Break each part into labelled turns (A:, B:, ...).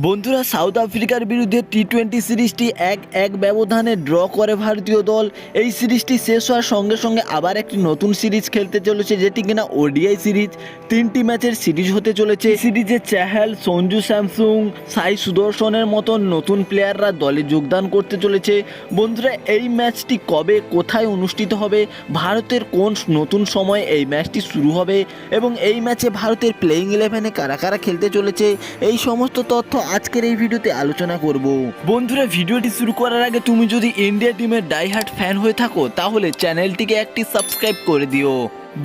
A: বন্ধুরা, সাউথ আফ্রিকার বিরুদ্ধে টি-20 সিরিজটি 1-1 ব্যবধানে ড্র করে ভারতীয় দল। এই সিরিজটি শেষ হওয়ার সঙ্গে সঙ্গে আবার একটি নতুন সিরিজ খেলতে চলেছে, যেটি কিনা ওডিআই সিরিজ। 3টি ম্যাচের সিরিজ হতে চলেছে। সিরিজে চাহাল, সঞ্জু স্যামসুং, সাই সুদর্শনের মতন নতুন প্লেয়াররা দলে যোগদান করতে চলেছে। বন্ধুরা, এই ম্যাচটি কবে কোথায় অনুষ্ঠিত হবে, ভারতের কোন নতুন সময়ে এই ম্যাচটি শুরু হবে এবং এই ম্যাচে ভারতের প্লেইং 11-এ কারা কারা খেলতে চলেছে, এই সমস্ত তথ্য আজকের এই ভিডিওতে আলোচনা করব। বন্ধুরা, ভিডিওটি শুরু করার আগে তুমি যদি ইন্ডিয়া টিমের ডাইহার্ট ফ্যান হয়ে থাকো তাহলে চ্যানেলটিকে একটি সাবস্ক্রাইব করে দিও।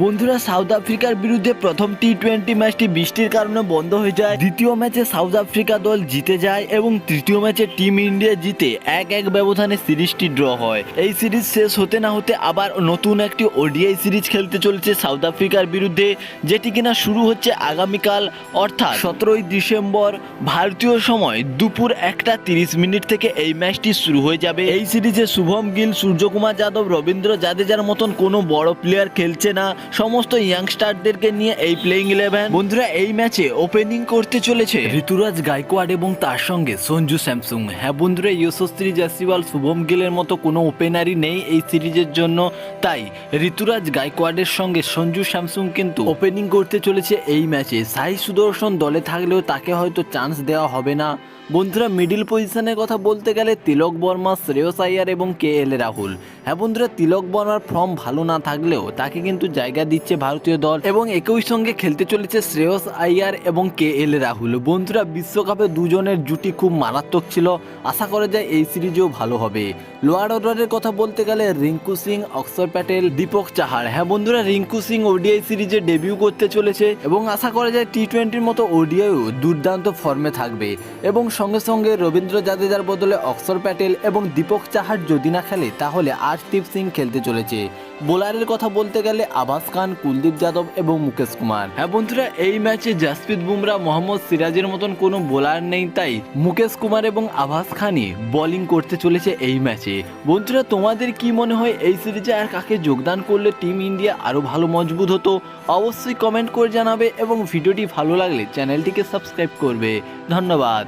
A: বন্ধুরা, সাউথ আফ্রিকার বিরুদ্ধে প্রথম টি-20 ম্যাচটি বৃষ্টির কারণে বন্ধ হয়ে যায়। দ্বিতীয় ম্যাচে সাউথ আফ্রিকা দল জিতে যায় এবং তৃতীয় ম্যাচে টিম ইন্ডিয়া জিতে 1-1 ব্যবধানে সিরিজটি ড্র হয়। এই সিরিজ শেষ হতে না হতে আবার নতুন একটি ওডিআই সিরিজ খেলতে চলেছে সাউথ আফ্রিকার বিরুদ্ধে, যেটি কিনা শুরু হচ্ছে আগামীকাল অর্থাৎ 17ই ডিসেম্বর ভারতীয় সময় দুপুর 1:30 থেকে এই ম্যাচটি শুরু হয়ে যাবে। এই সিরিজে শুভম গিল, সূর্যকুমার যাদব, রবীন্দ্র জাদেজার মতন কোনো বড় প্লেয়ার খেলছে না, সমস্ত ইয়াংস্টারদেরকে নিয়ে এই প্লেইং 11। বন্ধুরা, এই ম্যাচে ওপেনিং করতে চলেছে ঋতুরাজ গায়কোয়াড় এবং তার সঙ্গে সঞ্জু স্যামসুং। হ্যাঁ বন্ধুরা, যশস্বী জয়সওয়াল, শুভম গিলের মতো কোনো ওপেনারই নেই এই সিরিজের জন্য, তাই ঋতুরাজ গায়কোয়াড়ের সঙ্গে সঞ্জু স্যামসুং কিন্তু ওপেনিং করতে চলেছে এই ম্যাচে। সাই সুদর্শন দলে থাকলেও তাকে হয়তো চান্স দেওয়া হবে না। বন্ধুরা, মিডিল পজিশনের কথা বলতে গেলে তিলক বর্মা, শ্রেয়স আইয়ার এবং KL রাহুল। হ্যাঁ বন্ধুরা, তিলক বর্মার ফর্ম ভালো না থাকলেও তাকে কিন্তু জায়গা দিচ্ছে ভারতীয় দল এবং একই সঙ্গে খেলতে চলেছে শ্রেয়স আইয়ার এবং KL রাহুল। বন্ধুরা, বিশ্বকাপে দুজনের জুটি খুব মারাত্মক ছিল, আশা করা যায় এই সিরিজেও ভালো হবে। লোয়ার অর্ডারের কথা বলতে গেলে রিঙ্কু সিং, অক্ষর প্যাটেল, দীপক চাহার। হ্যাঁ বন্ধুরা, রিঙ্কু সিং ওডিআই সিরিজে ডেবিউ করতে চলেছে এবং আশা করা যায় টি-20-র মতো ওডিআইও দুর্দান্ত ফর্মে থাকবে এবং সঙ্গে সঙ্গে রবীন্দ্র জাদেজার বদলে অক্ষর প্যাটেল এবং দীপক চাহার যদি না খেলে তাহলে আর্শদীপ সিং খেলতে চলেছে। বোলারের কথা বলতে গেলে আভাস খান, কুলদীপ যাদব এবং মুকেশ কুমার। হ্যাঁ বন্ধুরা, এই ম্যাচে জাসপ্রীত বুমরা, মোহাম্মদ সিরাজের মতন কোনো বোলার নেই, তাই মুকেশ কুমার এবং আভাস খানই বোলিং করতে চলেছে এই ম্যাচে। বন্ধুরা, তোমাদের কি মনে হয় এই সিরিজে আর কাকে যোগদান করলে টিম ইন্ডিয়া আরও ভালো মজবুত হতো? অবশ্যই কমেন্ট করে জানাবে এবং ভিডিওটি ভালো লাগলে চ্যানেলটিকে সাবস্ক্রাইব করবে। ধন্যবাদ।